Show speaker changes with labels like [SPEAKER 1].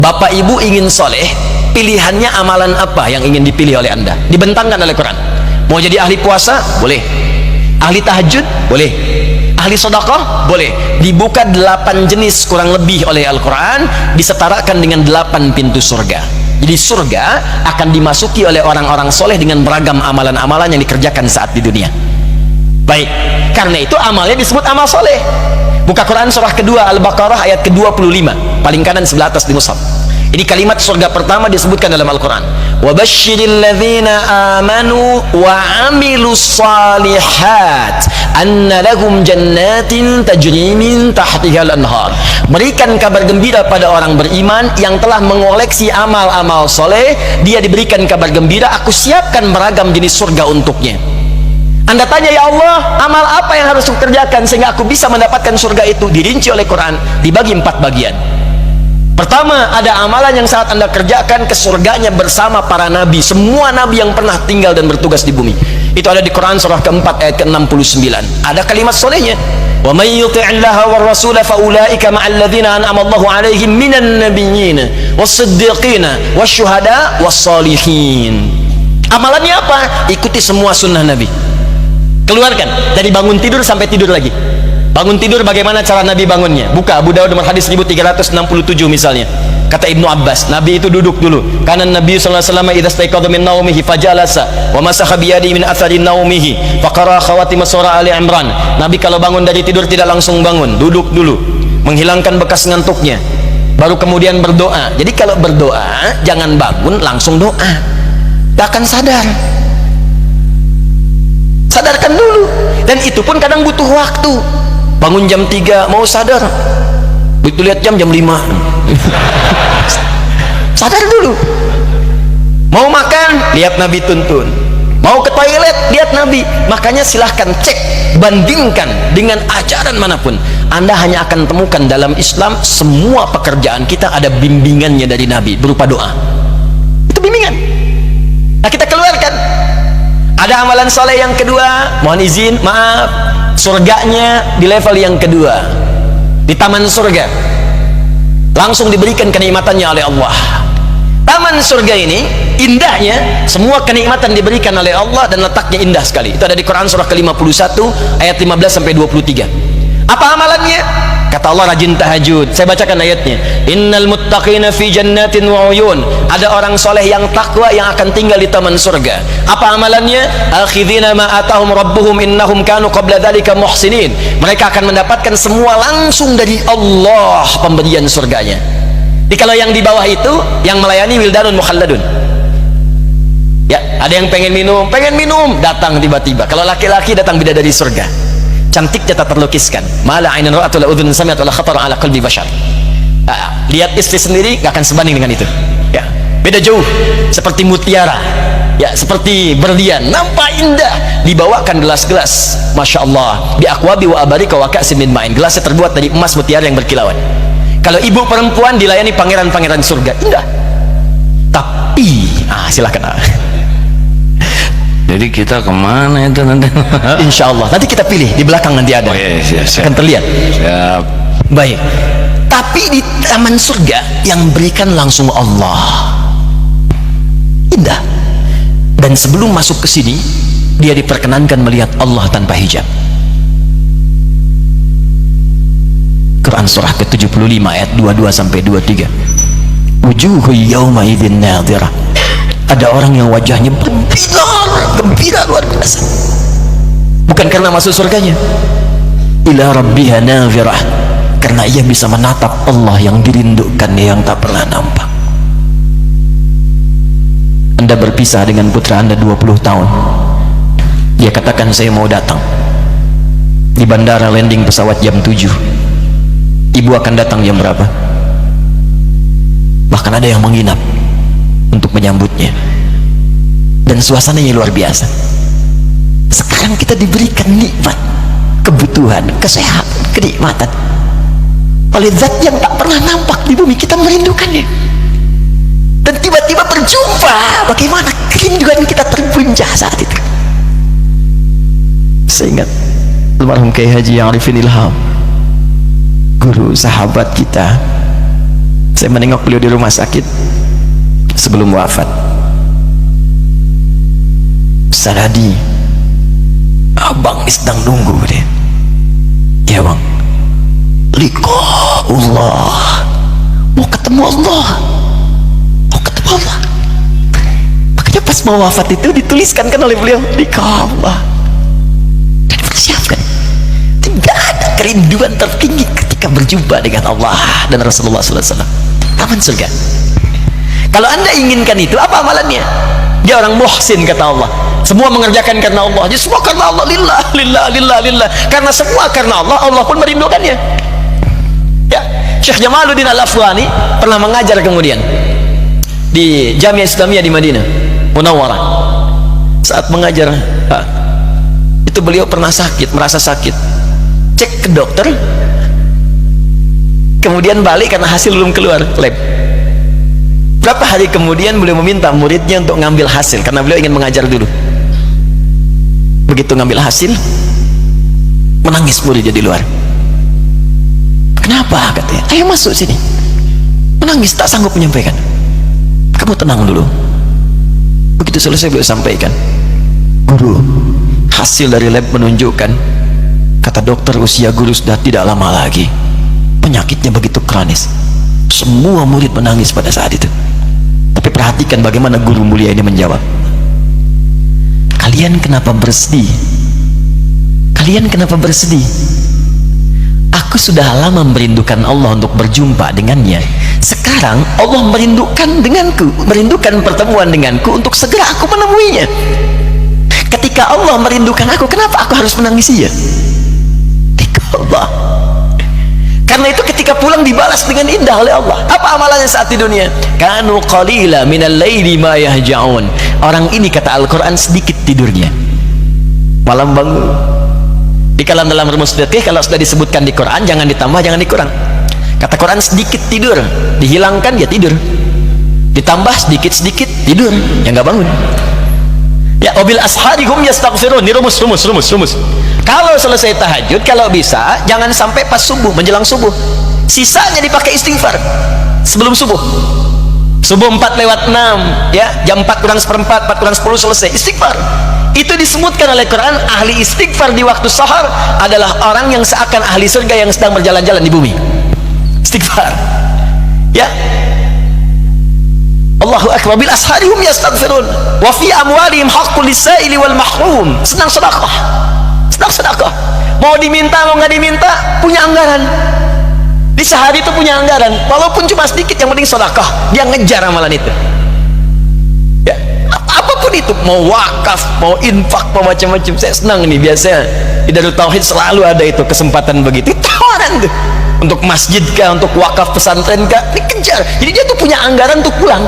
[SPEAKER 1] Bapak ibu ingin soleh, pilihannya amalan apa yang ingin dipilih oleh anda? Dibentangkan oleh Quran. Mau jadi ahli puasa? Boleh. Ahli tahajud? Boleh. Ahli sedekah? Boleh. Dibuka 8 jenis kurang lebih oleh Al-Quran, disetarakan dengan 8 pintu surga. Jadi surga akan dimasuki oleh orang-orang soleh dengan beragam amalan-amalan yang dikerjakan saat di dunia. Baik, karena itu amalnya disebut amal soleh. Buka Quran surah kedua Al-Baqarah ayat ke-25, paling kanan sebelah atas di mushaf. Ini kalimat surga pertama disebutkan dalam Al-Quran. Wa basyiril ladzina amanu wa amilus salihat anna lahum jannatin tajri min tahtihal anhar. Berikan kabar gembira pada orang beriman yang telah mengoleksi amal-amal soleh. Dia diberikan kabar gembira, aku siapkan beragam jenis surga untuknya. Anda tanya, ya Allah, amal apa yang harus aku kerjakan sehingga aku bisa mendapatkan surga itu? Dirinci oleh Quran, dibagi 4 bagian. Pertama, ada amalan yang saat anda kerjakan ke surganya bersama para nabi, semua nabi yang pernah tinggal dan bertugas di bumi. Itu ada di Quran surah keempat ayat ke-69. Ada kalimat solehnya, wa may yuti'illaha war rasula fa ulaika ma'al ladzina an'ama Allahu 'alaihim minan nabiyyin was-siddiqin wasyuhada was-shalihin. Amalannya apa? Ikuti semua sunnah nabi. Keluarkan dari bangun tidur sampai tidur lagi. Bangun tidur bagaimana cara Nabi bangunnya? Buka Abu Dawud nomor hadis 1367 misalnya. Kata Ibnu Abbas, Nabi itu duduk dulu. Kanan Nabi sallallahu alaihi wasallam idza staiqadha min naumihi fajalasa wa masaha bi yadihi min athari naumihi faqara khawatim surah Ali Imran. Nabi kalau bangun dari tidur tidak langsung bangun, duduk dulu, menghilangkan bekas ngantuknya, baru kemudian berdoa. Jadi kalau berdoa jangan bangun langsung doa. Tak akan sadar. Sadarkan dulu. Dan itu pun kadang butuh waktu. Bangun jam 3 mau sadar, begitu lihat jam 5 sadar dulu. Mau makan, lihat Nabi tuntun. Mau ke toilet, lihat Nabi. Makanya silahkan cek, bandingkan dengan ajaran manapun. Anda hanya akan temukan dalam Islam semua pekerjaan kita ada bimbingannya dari Nabi berupa doa. Itu bimbingan. Nah, kita keluarkan. Ada amalan soleh yang kedua, mohon izin, maaf, surganya di level yang kedua, di taman surga, langsung diberikan kenikmatannya oleh Allah. Taman surga ini indahnya, semua kenikmatan diberikan oleh Allah dan letaknya indah sekali. Itu ada di Quran surah ke-51 ayat 15 sampai 23. Apa amalannya? Kata Allah, rajin tahajud. Saya bacakan ayatnya. Innal muttaqina fi jannatin wa uyun. Ada orang soleh yang takwa yang akan tinggal di taman surga. Apa amalannya? Akhidhina ma atahum rabbuhum innahum kanu qabla dzalika muhsinin. Mereka akan mendapatkan semua langsung dari Allah pemberian surganya. Jadi kalau yang di bawah itu yang melayani wildanun mukhalladun. Ya, ada yang pengen minum, datang tiba-tiba. Kalau laki-laki datang bidadari surga. Cantiknya tak terlukiskan. Mala ainun ra'at wala udhun sami'at wala khatar ala qalbi bashar. Lihat istri sendiri gak akan sebanding dengan itu. Ya, beda jauh. Seperti mutiara. Ya, seperti berlian. Nampak indah. Dibawakan gelas-gelas. Masya Allah. Bi aqwabi wa abarika wa ka'sin min ma'in. Gelasnya terbuat dari emas mutiara yang berkilauan. Kalau ibu perempuan dilayani pangeran-pangeran surga. Indah. Tapi, silahkan.
[SPEAKER 2] Jadi kita kemana itu nanti?
[SPEAKER 1] Insya Allah nanti kita pilih di belakang, nanti ada. Akan terlihat.
[SPEAKER 2] Siap.
[SPEAKER 1] Baik. Tapi di taman surga yang berikan langsung Allah. Indah. Dan sebelum masuk ke sini, dia diperkenankan melihat Allah tanpa hijab. Quran surah ke-75 ayat 22 sampai 23. Wujuhu yawma idzin nadhirah. Ada orang yang wajahnya gembira luar biasa. Bukan karena masuk surganya. Ila rabbiha nadhirah. Karena ia bisa menatap Allah yang dirindukan, yang tak pernah nampak. Anda berpisah dengan putra Anda 20 tahun. Dia katakan, saya mau datang. Di bandara landing pesawat jam 7. Ibu akan datang jam berapa? Bahkan ada yang menginap untuk menyambutnya, dan suasananya luar biasa. Sekarang kita diberikan nikmat, kebutuhan, kesehatan, kenikmatan oleh zat yang tak pernah nampak di bumi. Kita merindukannya, dan tiba-tiba berjumpa. Bagaimana kerinduan kita terbuncah saat itu. Saya ingat almarhum Kiai Haji Arifin Ilham, guru sahabat kita, Saya menengok beliau di rumah sakit sebelum wafat. Ustaz Hadi, abang sedang nunggu deh. Ya bang, liqa'ullah, mau ketemu Allah, mau ketemu Allah. Makanya pas mau wafat itu dituliskan kan oleh beliau liqa'ullah, dan dipersiapkan. Tidak ada kerinduan tertinggi ketika berjumpa dengan Allah dan Rasulullah SAW. Taman surga. Kalau anda inginkan itu, apa amalannya? Dia orang muhsin kata Allah. Semua mengerjakan karena Allah. Jadi semua karena Allah, lillah, lillah, lillah, lillah. Karena semua karena Allah, Allah pun merindukannya. Ya, Syekh Jamaluddin Al-Afghani pernah mengajar kemudian di Jamiah Islamiyah di Madinah Munawwarah. Saat mengajar, itu beliau pernah sakit, merasa sakit. Cek ke dokter, kemudian balik karena hasil belum keluar lab. Berapa hari kemudian beliau meminta muridnya untuk ngambil hasil karena beliau ingin mengajar dulu. Begitu ngambil hasil, menangis muridnya di luar. Kenapa? Katanya, ayo masuk sini. Menangis, tak sanggup menyampaikan. Kamu tenang dulu. Begitu selesai beliau sampaikan, guru, hasil dari lab menunjukkan, kata dokter, usia guru sudah tidak lama lagi. Penyakitnya begitu kronis. Semua murid menangis pada saat itu. Tapi perhatikan bagaimana guru mulia ini menjawab, kalian kenapa bersedih? Kalian kenapa bersedih? Aku sudah lama merindukan Allah untuk berjumpa dengannya. Sekarang Allah merindukan denganku, merindukan pertemuan denganku untuk segera aku menemuinya. Ketika Allah merindukan aku, kenapa aku harus menangisinya? Allah. Karena itu ketika pulang dibalas dengan indah oleh Allah. Apa amalannya saat di dunia? Kanu qalila minal laili ma yahja'un. Orang ini kata Al-Quran sedikit tidurnya, malam bangun. Di dalam rumus fikih kalau sudah disebutkan di Quran jangan ditambah, jangan dikurang. Kata Quran sedikit tidur, dihilangkan dia tidur, ditambah sedikit-sedikit tidur, yang nggak bangun. Ya, wabil ashari hum yastaghfirun. Ini rumus. Kalau selesai tahajud, kalau bisa jangan sampai pas subuh, menjelang subuh. Sisanya dipakai istighfar sebelum subuh. Subuh 4:06, ya, jam 4 kurang seperempat, 4 kurang 10 selesai istighfar. Itu disebutkan oleh Quran, ahli istighfar di waktu sahar adalah orang yang seakan ahli surga yang sedang berjalan-jalan di bumi. Istighfar. Ya. Allahu akbar, bil asharihum yastaghfirun wa fi amwalihim haqqul lisaili wal mahrum. Senang sedekah, mau diminta mau nggak diminta, punya anggaran di sehari itu, punya anggaran walaupun cuma sedikit, yang penting sedekah. Dia ngejar amalan itu, ya, apapun itu, mau wakaf, mau infak, mau macam-macam. Saya senang nih, biasanya di Darut Tauhid selalu ada itu kesempatan begitu, tawaran tuh untuk masjid kah, untuk wakaf pesantren kah, dikejar. Jadi dia tuh punya anggaran untuk pulang.